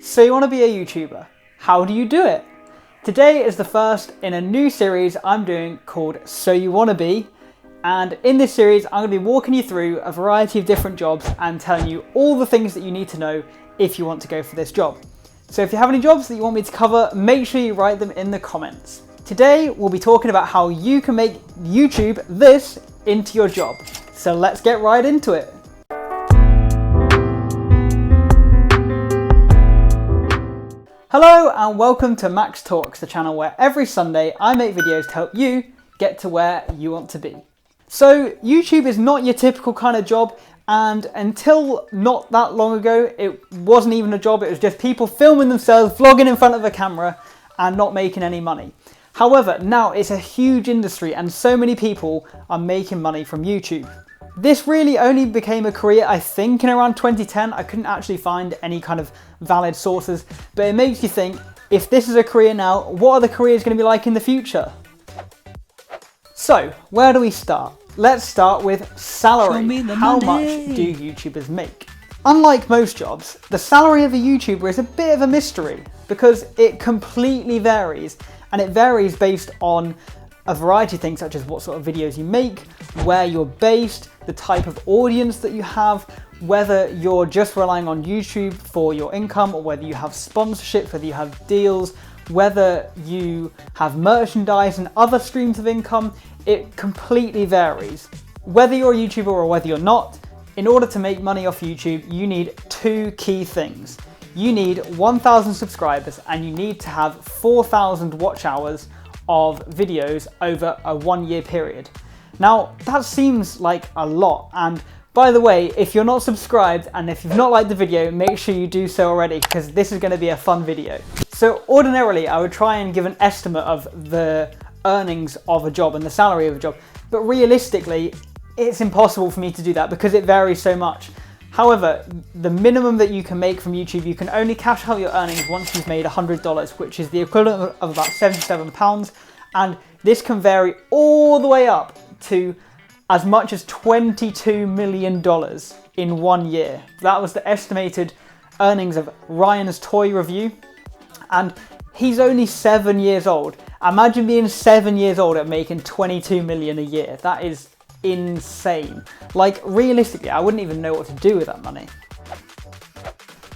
So you want to be a YouTuber. How do you do it? Today is the first in a new series I'm doing called So You Want to Be. And in this series, I'm going to be walking you through a variety of different jobs and telling you all the things that you need to know if you want to go for this job. So if you have any jobs that you want me to cover, make sure you write them in the comments. Today, we'll be talking about how you can make YouTube this into your job. So let's get right into it. Hello and welcome to Max Talks, the channel where every Sunday I make videos to help you get to where you want to be. So YouTube is not your typical kind of job, and until not that long ago it wasn't even a job. It was just people filming themselves, vlogging in front of a camera and not making any money. However, now it's a huge industry and so many people are making money from YouTube. This really only became a career, I think, in around 2010. I couldn't actually find any kind of valid sources, but it makes you think, if this is a career now, what are the careers going to be like in the future? So, where do we start? Let's start with salary. How much do YouTubers make? Unlike most jobs, the salary of a YouTuber is a bit of a mystery because it completely varies, and it varies based on a variety of things such as what sort of videos you make, where you're based, the type of audience that you have, whether you're just relying on YouTube for your income or whether you have sponsorships, whether you have deals, whether you have merchandise and other streams of income. It completely varies. Whether you're a YouTuber or whether you're not, in order to make money off YouTube, you need two key things. You need 1,000 subscribers and you need to have 4,000 watch hours of videos over a 1 year period. Now that seems like a lot, and by the way, if you're not subscribed and if you've not liked the video, make sure you do so already because this is going to be a fun video. So ordinarily I would try and give an estimate of the earnings of a job and the salary of a job, but realistically it's impossible for me to do that because it varies so much. However, the minimum that you can make from YouTube, you can only cash out your earnings once you've made $100, which is the equivalent of about £77, and this can vary all the way up to as much as $22 million in 1 year. That was the estimated earnings of Ryan's Toy Review, and he's only 7 years old. Imagine being 7 years old and making 22 million a year. That is insane. Like, realistically, I wouldn't even know what to do with that money.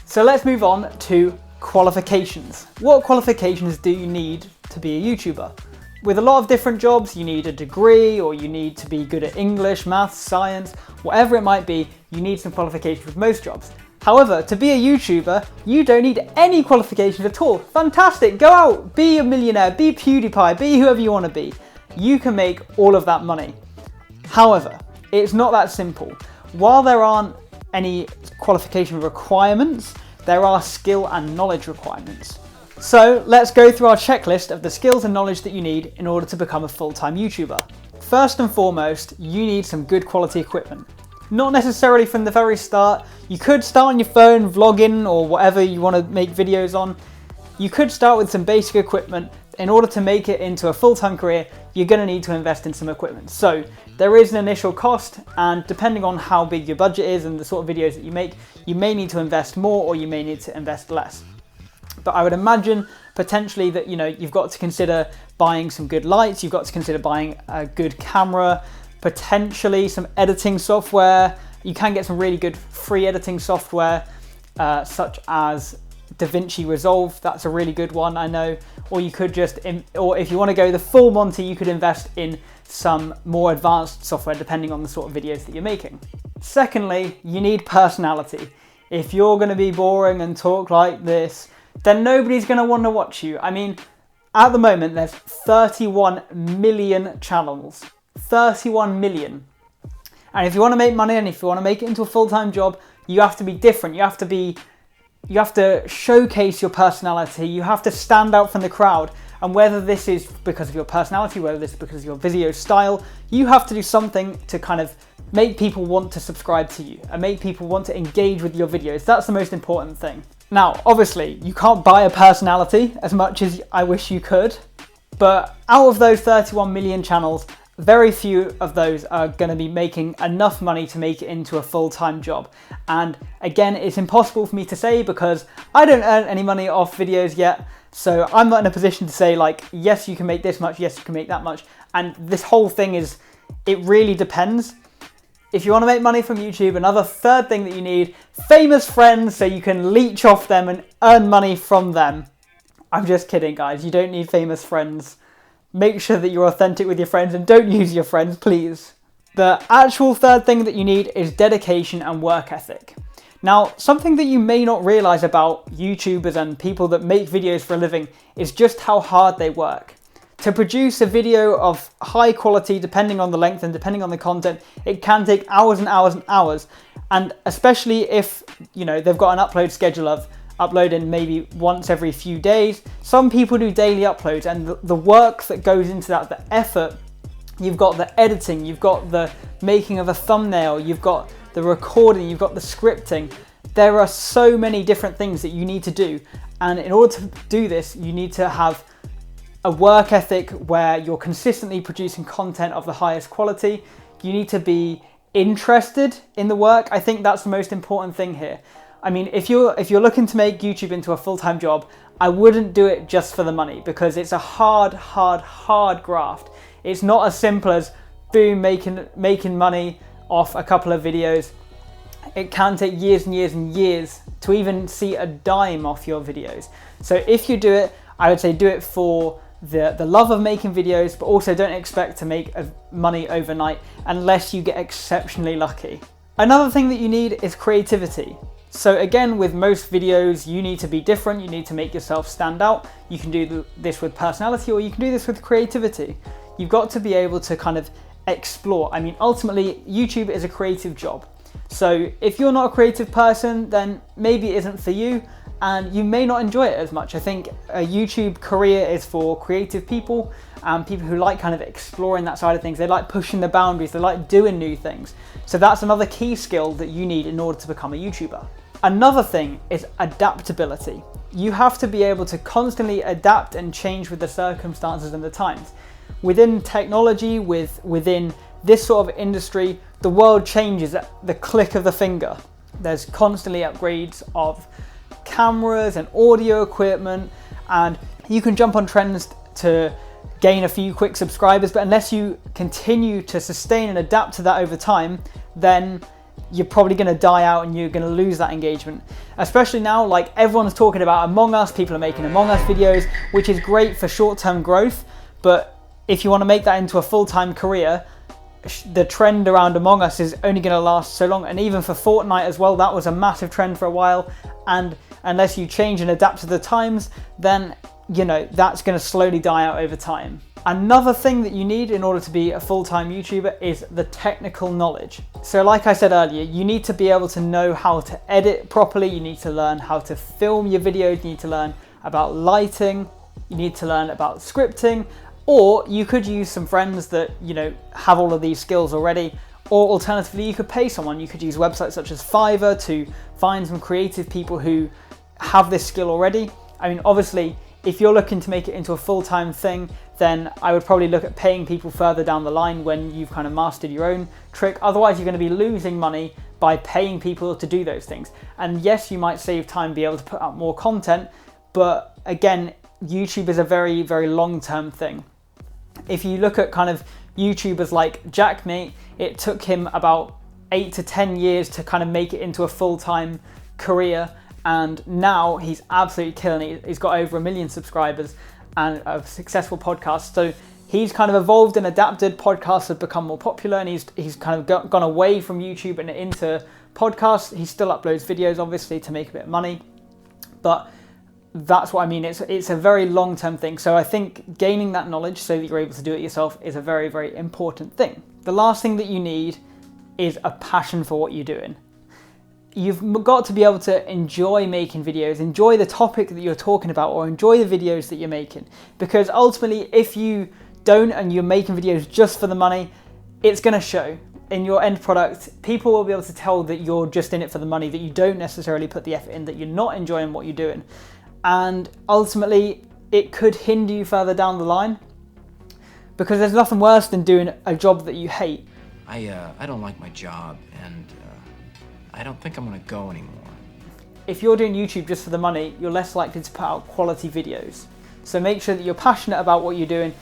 So let's move on to qualifications. What qualifications do you need to be a YouTuber? With a lot of different jobs, you need a degree, or you need to be good at English, maths, science, whatever it might be, you need some qualifications with most jobs. However, to be a YouTuber, you don't need any qualifications at all. Fantastic, go out, be a millionaire, be PewDiePie, be whoever you want to be. You can make all of that money. However, it's not that simple. While there aren't any qualification requirements, there are skill and knowledge requirements. So let's go through our checklist of the skills and knowledge that you need in order to become a full-time YouTuber. First and foremost, you need some good quality equipment. Not necessarily from the very start. You could start on your phone, vlogging, or whatever you want to make videos on. You could start with some basic equipment. In order to make it into a full-time career, you're going to need to invest in some equipment. So there is an initial cost, and depending on how big your budget is and the sort of videos that you make, you may need to invest more or you may need to invest less. But I would imagine potentially that, you know, you've got to consider buying some good lights, you've got to consider buying a good camera, potentially some editing software. You can get some really good free editing software, such as DaVinci Resolve. That's a really good one, I know. Or you could just, or if you want to go the full Monty, you could invest in some more advanced software depending on the sort of videos that you're making. Secondly, you need personality. If you're going to be boring and talk like this, then nobody's going to want to watch you. I mean, at the moment, there's 31 million channels. 31 million. And if you want to make money and if you want to make it into a full-time job, you have to be different. You have to showcase your personality. You have to stand out from the crowd. And whether this is because of your personality, whether this is because of your video style, you have to do something to kind of make people want to subscribe to you and make people want to engage with your videos. That's the most important thing. Now, obviously, you can't buy a personality as much as I wish you could, but out of those 31 million channels, very few of those are going to be making enough money to make it into a full-time job. And again, it's impossible for me to say because I don't earn any money off videos yet. So I'm not in a position to say like, yes, you can make this much, yes, you can make that much. And this whole thing it really depends. If you want to make money from YouTube, another third thing that you need, famous friends, so you can leech off them and earn money from them. I'm just kidding, guys. You don't need famous friends. Make sure that you're authentic with your friends and don't use your friends, please. The actual third thing that you need is dedication and work ethic. Now, something that you may not realize about YouTubers and people that make videos for a living is just how hard they work. To produce a video of high quality, depending on the length and depending on the content, it can take hours and hours and hours. And especially if, they've got an upload schedule of uploading maybe once every few days. Some people do daily uploads, and the work that goes into that, the effort, you've got the editing, you've got the making of a thumbnail, you've got the recording, you've got the scripting. There are so many different things that you need to do. And in order to do this, you need to have a work ethic where you're consistently producing content of the highest quality. You need to be interested in the work. I think that's the most important thing here. I mean, if you're looking to make YouTube into a full-time job, I wouldn't do it just for the money because it's a hard graft. It's not as simple as boom, making money off a couple of videos. It can take years and years and years to even see a dime off your videos. So if you do it, I would say do it for the love of making videos, but also don't expect to make money overnight unless you get exceptionally lucky. Another thing that you need is creativity. So again, with most videos, you need to be different. You need to make yourself stand out. You can do this with personality, or you can do this with creativity. You've got to be able to kind of explore. I mean, ultimately, YouTube is a creative job. So if you're not a creative person, then maybe it isn't for you, and you may not enjoy it as much. I think a YouTube career is for creative people and people who like kind of exploring that side of things. They like pushing the boundaries, they like doing new things. So that's another key skill that you need in order to become a YouTuber. Another thing is adaptability. You have to be able to constantly adapt and change with the circumstances and the times. Within technology, within this sort of industry, the world changes at the click of the finger. There's constantly upgrades of cameras and audio equipment, and you can jump on trends to gain a few quick subscribers, but unless you continue to sustain and adapt to that over time, then you're probably going to die out and you're going to lose that engagement. Especially now, like everyone's talking about Among Us, people are making Among Us videos, which is great for short-term growth, but if you want to make that into a full-time career, the trend around Among Us is only going to last so long. And even for Fortnite as well, that was a massive trend for a while, and unless you change and adapt to the times, then that's going to slowly die out over time. Another thing that you need in order to be a full-time YouTuber is the technical knowledge. So like I said earlier, you need to be able to know how to edit properly, you need to learn how to film your videos, you need to learn about lighting, you need to learn about scripting, or you could use some friends that have all of these skills already, or alternatively you could pay someone. You could use websites such as Fiverr to find some creative people who have this skill already. I mean, obviously, if you're looking to make it into a full-time thing, then I would probably look at paying people further down the line when you've kind of mastered your own trick. Otherwise, you're going to be losing money by paying people to do those things. And yes, you might save time, be able to put out more content, but again, YouTube is a very, very long-term thing. If you look at kind of YouTubers like Jackmate, it took him about 8 to 10 years to kind of make it into a full-time career, and now he's absolutely killing it. He's got over 1 million subscribers and a successful podcast. So he's kind of evolved and adapted. Podcasts have become more popular, and he's kind of gone away from YouTube and into podcasts. He still uploads videos, obviously, to make a bit of money, but that's what I mean. It's a very long-term thing. So I think gaining that knowledge so that you're able to do it yourself is a very, very important thing. The last thing that you need is a passion for what you're doing. You've got to be able to enjoy making videos, enjoy the topic that you're talking about, or enjoy the videos that you're making. Because ultimately, if you don't and you're making videos just for the money, it's going to show in your end product. People will be able to tell that you're just in it for the money, that you don't necessarily put the effort in, that you're not enjoying what you're doing. And ultimately, it could hinder you further down the line. because there's nothing worse than doing a job that you hate. I don't like my job, and I don't think I'm gonna go anymore. If you're doing YouTube just for the money, you're less likely to put out quality videos. So make sure that you're passionate about what you're doing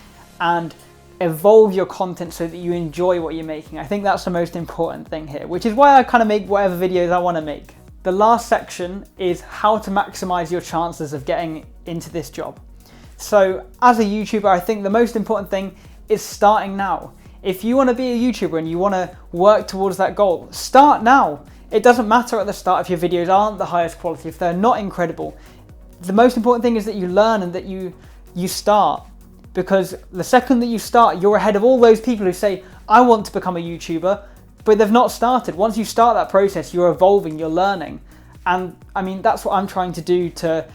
and evolve your content so that you enjoy what you're making. I think that's the most important thing here, which is why I kind of make whatever videos I want to make. The last section is how to maximize your chances of getting into this job. So as a YouTuber, I think the most important thing is starting now. If you want to be a YouTuber and you want to work towards that goal, start now. It doesn't matter at the start if your videos aren't the highest quality, if they're not incredible. The most important thing is that you learn and that you start. Because the second that you start, you're ahead of all those people who say, I want to become a YouTuber, but they've not started. Once you start that process, you're evolving, you're learning. And I mean, that's what I'm trying to do to,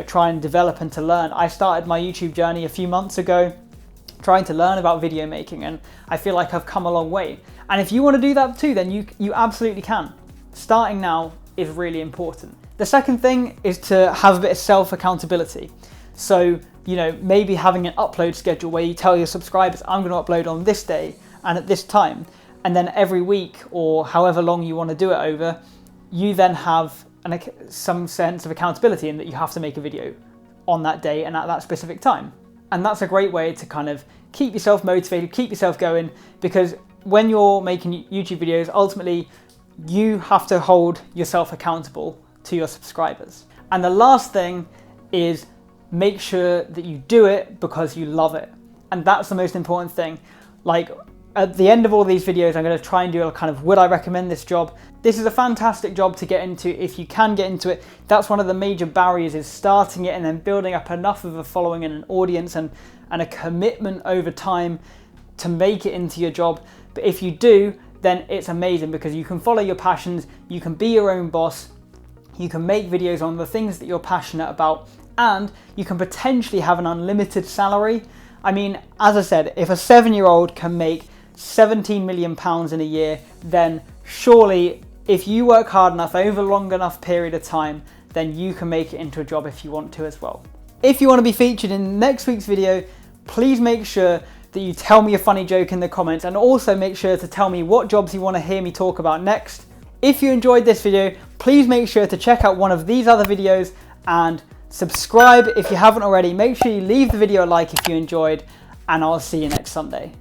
try and develop and to learn. I started my YouTube journey a few months ago, trying to learn about video making, and I feel like I've come a long way. And if you want to do that too, then you absolutely can. Starting now is really important. The second thing is to have a bit of self-accountability. So, maybe having an upload schedule where you tell your subscribers, I'm going to upload on this day and at this time. And then every week or however long you want to do it over, you then have some sense of accountability in that you have to make a video on that day and at that specific time. And that's a great way to kind of keep yourself motivated, keep yourself going, because when you're making YouTube videos, ultimately you have to hold yourself accountable to your subscribers. And the last thing is make sure that you do it because you love it. And that's the most important thing. Like at the end of all these videos, I'm going to try and do a kind of, would I recommend this job? This is a fantastic job to get into if you can get into it. That's one of the major barriers, is starting it and then building up enough of a following and an audience and a commitment over time to make it into your job. But if you do, then it's amazing because you can follow your passions, you can be your own boss, you can make videos on the things that you're passionate about, and you can potentially have an unlimited salary. I mean, as I said, if a 7-year-old can make £17 million in a year, then surely if you work hard enough over a long enough period of time, then you can make it into a job if you want to as well. If you want to be featured in next week's video, please make sure that you tell me a funny joke in the comments, and also make sure to tell me what jobs you want to hear me talk about next. If you enjoyed this video, please make sure to check out one of these other videos and subscribe if you haven't already. Make sure you leave the video a like if you enjoyed, and I'll see you next Sunday.